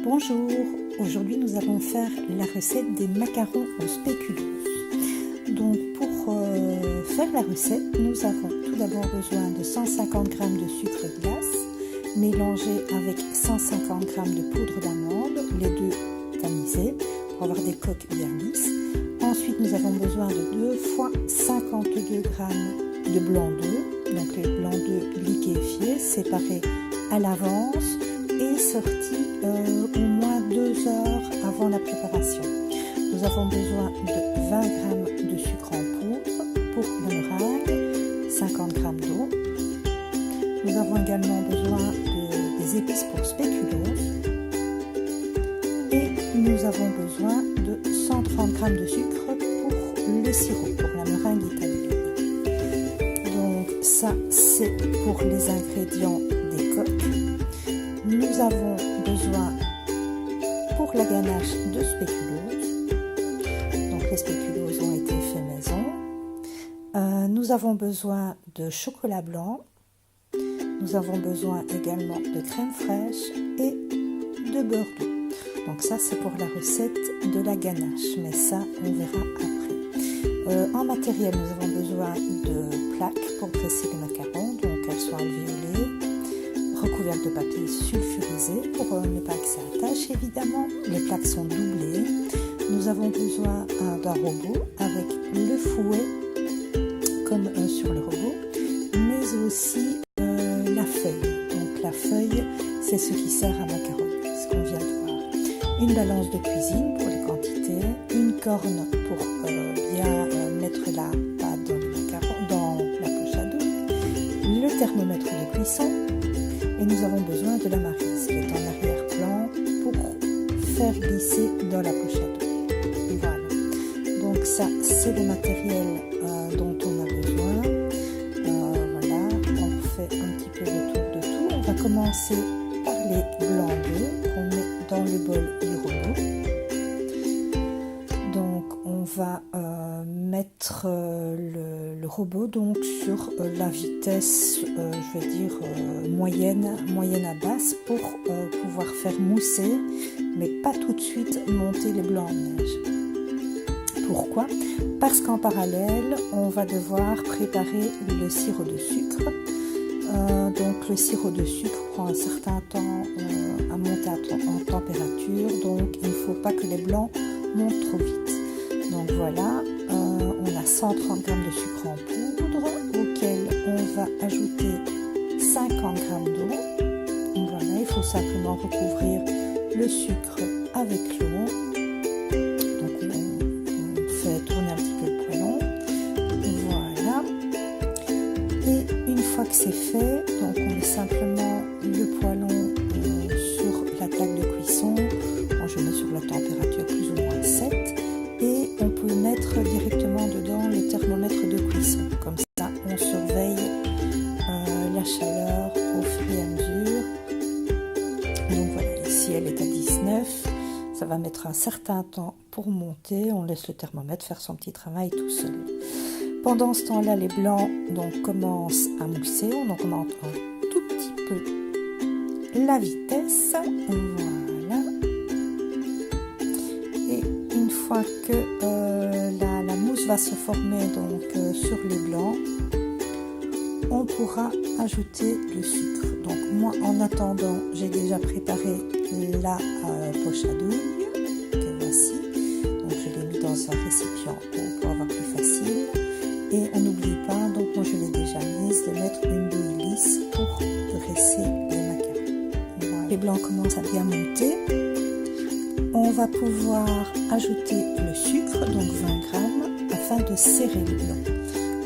Bonjour, aujourd'hui nous allons faire la recette des macarons au spéculoos. Donc pour faire la recette, nous avons tout d'abord besoin de 150 g de sucre glace mélangé avec 150 g de poudre d'amande, les deux tamisés pour avoir des coques bien lisses. Ensuite nous avons besoin de 2 fois 52 g de blanc d'œuf, donc les blancs d'œufs liquéfiés séparés à l'avance et sortis au moins 2 heures avant la préparation. Nous avons besoin de 20 g de sucre en poudre pour la meringue, 50 g d'eau. Nous avons également besoin des épices pour spéculoos et nous avons besoin de 130 g de sucre pour le sirop, pour la meringue italienne. Donc ça c'est pour les ingrédients des coques. Nous avons besoin pour la ganache de spéculoos. Donc les spéculoos ont été faits maison. Nous avons besoin de chocolat blanc. Nous avons besoin également de crème fraîche et de beurre doux. Donc ça c'est pour la recette de la ganache, mais ça on verra après. En matériel, nous avons besoin de plaques pour dresser les macarons, donc elles sont alvéolées, recouvertes de papier sulfurisé pour ne pas que ça attache évidemment. Les plaques sont doublées. Nous avons besoin d'un robot avec le fouet comme sur le robot, mais aussi la feuille. Donc la feuille c'est ce qui sert à macaroni, ce qu'on vient de voir. Une balance de cuisine pour les quantités, une corne pour bien mettre la pâte dans le macaron, dans la poche à dos, le thermomètre de cuisson. Et nous avons besoin de la maryse qui est en arrière-plan pour faire glisser dans la poche à dos. Voilà. Donc ça, c'est le matériel dont on a besoin. Voilà, on fait un petit peu le tour de tout. On va commencer par les blancs d'œufs qu'on met dans le bol du robot. Donc on va mettre le robot donc sur la vitesse, je vais dire moyenne à basse pour pouvoir faire mousser, mais pas tout de suite monter les blancs en neige. Pourquoi? Parce qu'en parallèle, on va devoir préparer le sirop de sucre. Donc le sirop de sucre prend un certain temps à monter en température, donc il ne faut pas que les blancs montent trop vite. Donc voilà, on a 130 g de sucre en poudre auquel on va ajouter 50 g d'eau. Voilà, il faut simplement recouvrir le sucre avec l'eau. Donc on fait tourner un petit peu le poêlon. Voilà. Et une fois que c'est fait, donc on met simplement le poêlon sur la plaque de cuisson. Moi je mets sur la température plus ou moins 7. Et on peut mettre directement dedans le thermomètre de cuisson. Comme ça, on surveille la chaleur au fur et à mesure. Donc voilà, ici elle est à 19. Ça va mettre un certain temps pour monter. On laisse le thermomètre faire son petit travail tout seul. Pendant ce temps-là, les blancs donc, commencent à mousser. On augmente un tout petit peu la vitesse. Voilà. Et une fois que la mousse va se former donc sur les blancs, on pourra ajouter le sucre. Donc moi en attendant, j'ai déjà préparé la poche à douille que voici. Donc je l'ai mis dans un récipient pour avoir plus facile. Et on n'oublie pas, donc moi je l'ai déjà mise, de mettre une douille lisse pour dresser les macarons. Voilà. Les blancs commencent à bien monter. On va pouvoir ajouter le sucre, donc 20 g, afin de serrer le blanc.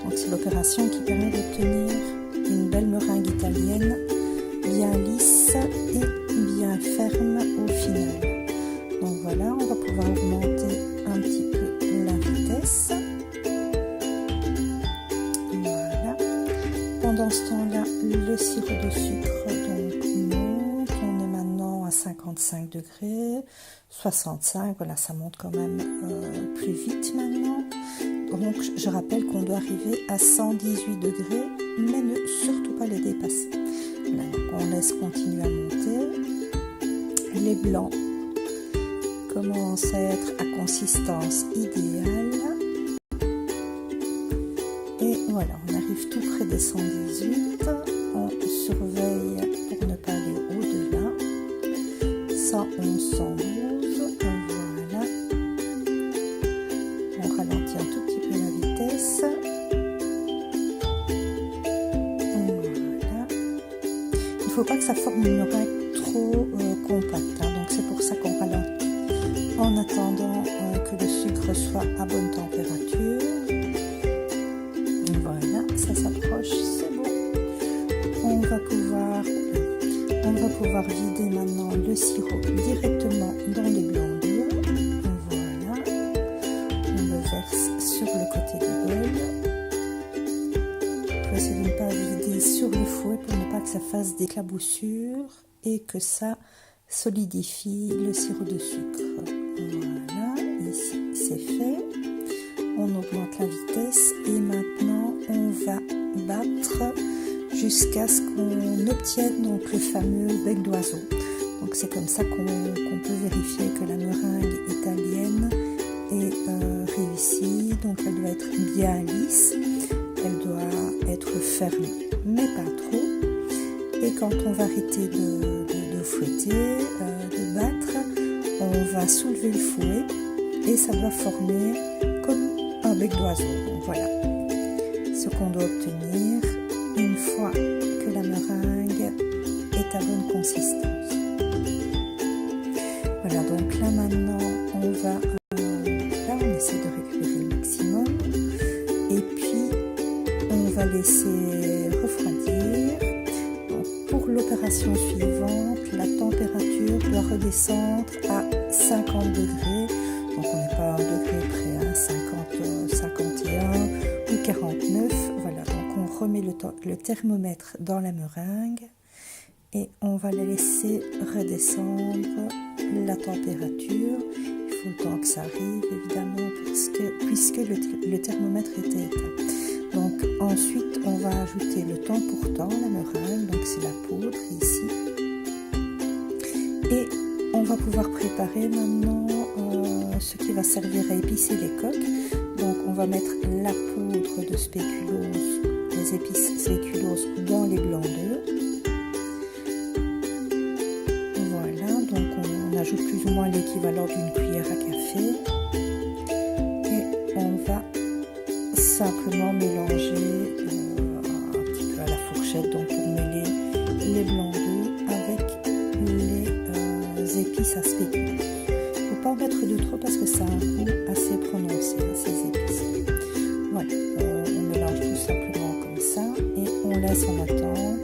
Donc c'est l'opération qui permet d'obtenir une belle meringue italienne, bien lisse et bien ferme au final. Donc voilà, on va pouvoir augmenter un petit peu la vitesse. Voilà. Pendant ce temps-là, le sirop de sucre donc monte. On est maintenant à 55 degrés, 65, voilà, ça monte quand même plus vite maintenant. Donc je rappelle qu'on doit arriver à 118 degrés, mais ne surtout pas les dépasser. Voilà, donc on laisse continuer à monter. Les blancs commence à être à consistance idéale. Et voilà, on arrive tout près des 118. On surveille pour ne pas aller au-delà. 111, 112. Voilà. On ralentit un tout petit peu la vitesse. Voilà. Il ne faut pas que ça forme une oreille trop compacte. Donc c'est pour ça qu'on ralentit. En attendant que le sucre soit à bonne température. Voilà, ça s'approche, c'est bon. On va pouvoir vider maintenant le sirop directement dans les blancs d'œufs. Voilà, on le verse sur le côté du bol. Il faut essayer de ne pas vider sur le fouet pour ne pas que ça fasse d'éclaboussures et que ça solidifie le sirop de sucre. Voilà, ici c'est fait. On augmente la vitesse et maintenant on va battre jusqu'à ce qu'on obtienne donc le fameux bec d'oiseau. Donc c'est comme ça qu'on peut vérifier que la meringue italienne est réussie. Donc elle doit être bien lisse, elle doit être ferme mais pas trop. Et quand on va arrêter de fouetter, de battre, on va soulever le fouet et ça doit former comme un bec d'oiseau. Donc voilà ce qu'on doit obtenir une fois que la meringue est à bonne consistance. Voilà, donc là maintenant on va là on essaie de récupérer le maximum et puis on va laisser refroidir. Donc, pour l'opération suivante, la température doit redescendre à 50 degrés. Donc on n'est pas à 1 degré près, hein, 50, 51 ou 49. Voilà, donc on remet le thermomètre dans la meringue et on va la laisser redescendre la température. Il faut le temps que ça arrive évidemment puisque le thermomètre était éteint. Donc ensuite on va ajouter le temps pour temps, la meringue, donc c'est la poudre ici. Et on va pouvoir préparer maintenant ce qui va servir à épicer les coques. Donc on va mettre la poudre de spéculose, les épices spéculose dans les blancs d'œufs. Voilà, donc on ajoute plus ou moins l'équivalent d'une cuillère à café. Et on va simplement mélanger un petit peu à la fourchette, donc pour mêler les blancs d'œufs avec les épices à spéculose. Il ne faut pas en mettre de trop parce que ça a un goût assez prononcé, ces épices. Voilà, on mélange tout simplement comme ça et on laisse en attente.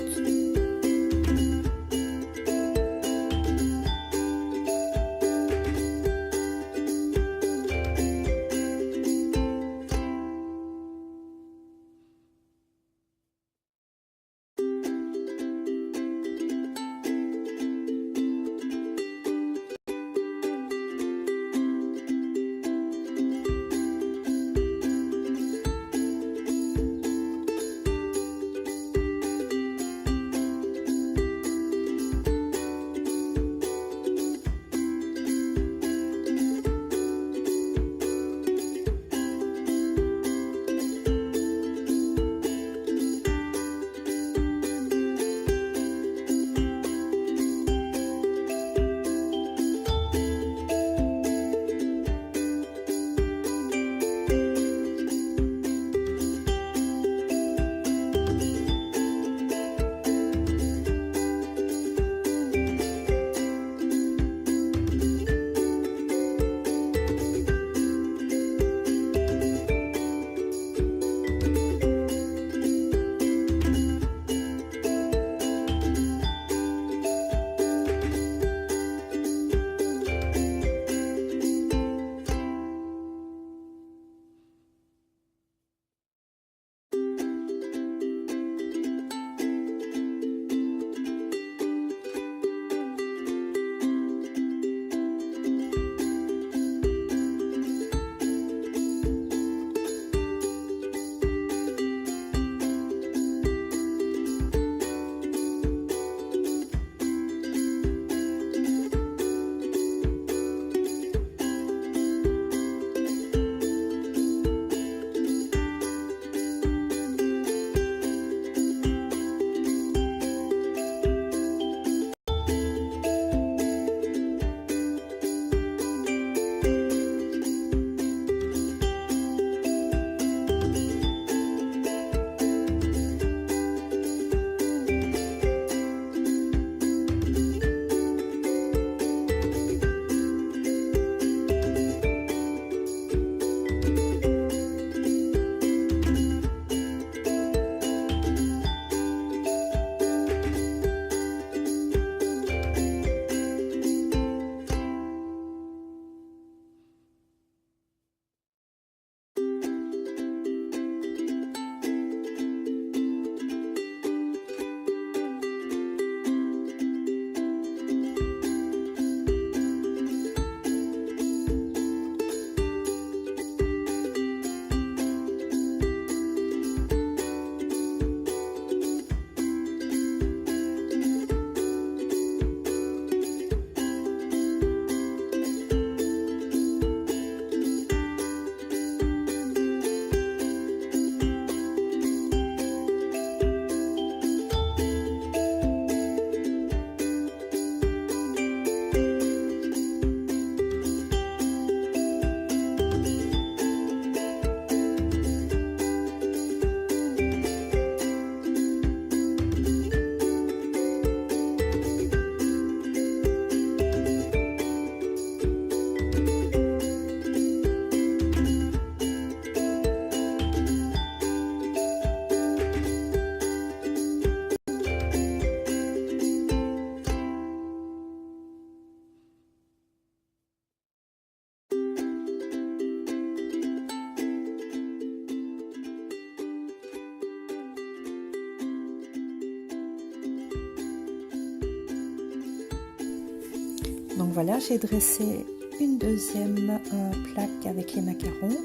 Donc voilà, j'ai dressé une deuxième plaque avec les macarons.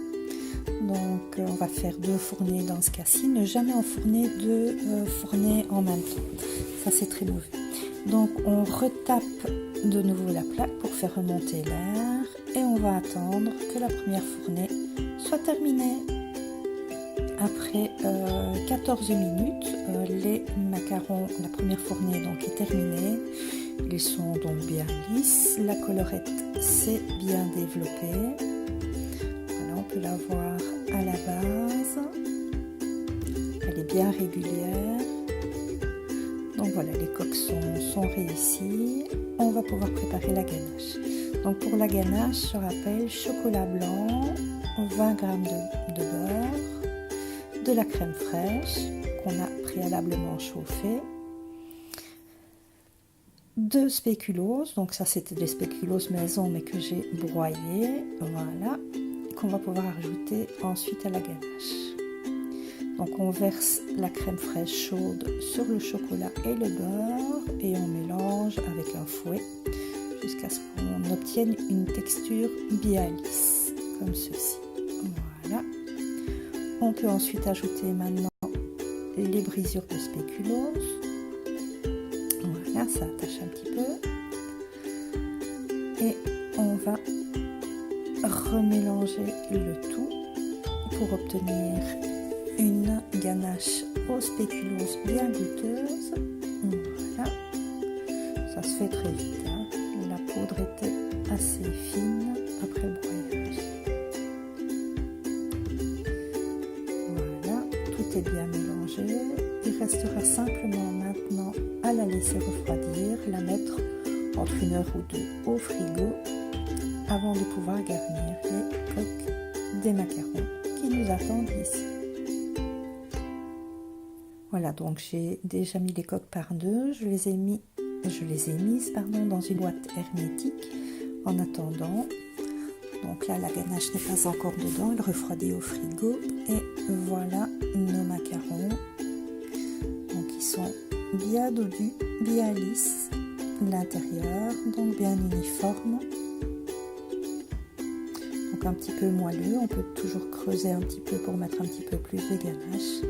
Donc on va faire 2 fournées dans ce cas-ci. Ne jamais enfourner 2 fournées en même temps. Ça c'est très mauvais. Donc on retape de nouveau la plaque pour faire remonter l'air. Et on va attendre que la première fournée soit terminée. Après 14 minutes, les macarons, la première fournée donc est terminée. Ils sont donc bien lisses. La collerette s'est bien développée. Voilà, on peut la voir à la base. Elle est bien régulière. Donc voilà, les coques sont réussies. On va pouvoir préparer la ganache. Donc pour la ganache, je rappelle, chocolat blanc, 20 g de beurre, de la crème fraîche qu'on a préalablement chauffée, 2 spéculoos, donc ça c'était des spéculoos maison mais que j'ai broyé, voilà, qu'on va pouvoir ajouter ensuite à la ganache. Donc on verse la crème fraîche chaude sur le chocolat et le beurre et on mélange avec un fouet jusqu'à ce qu'on obtienne une texture bien lisse, comme ceci. Voilà. On peut ensuite ajouter maintenant les brisures de spéculoos. Voilà, ça attache un petit peu. Et on va remélanger le tout pour obtenir une ganache aux spéculoos bien goûteuse. Voilà. Ça se fait très vite. Hein. La poudre était assez fine après le broyage. Voilà, tout est bien mélangé. Il restera simplement maintenant à la laisser refroidir, la mettre entre 1 heure ou 2 au frigo avant de pouvoir garnir les coques des macarons qui nous attendent ici. Voilà, donc j'ai déjà mis les coques par 2, je les ai mises dans une boîte hermétique en attendant. Donc là, la ganache n'est pas encore dedans, elle refroidit au frigo. Et voilà nos macarons. Donc ils sont bien dodus, bien lisses, l'intérieur, donc bien uniforme. Donc un petit peu moelleux, on peut toujours creuser un petit peu pour mettre un petit peu plus de ganache.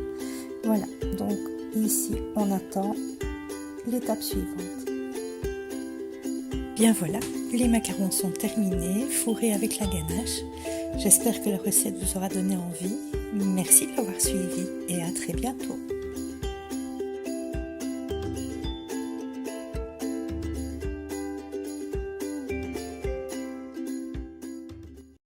Voilà, donc ici on attend l'étape suivante. Bien voilà, les macarons sont terminés, fourrés avec la ganache. J'espère que la recette vous aura donné envie. Merci de l'avoir suivi et à très bientôt.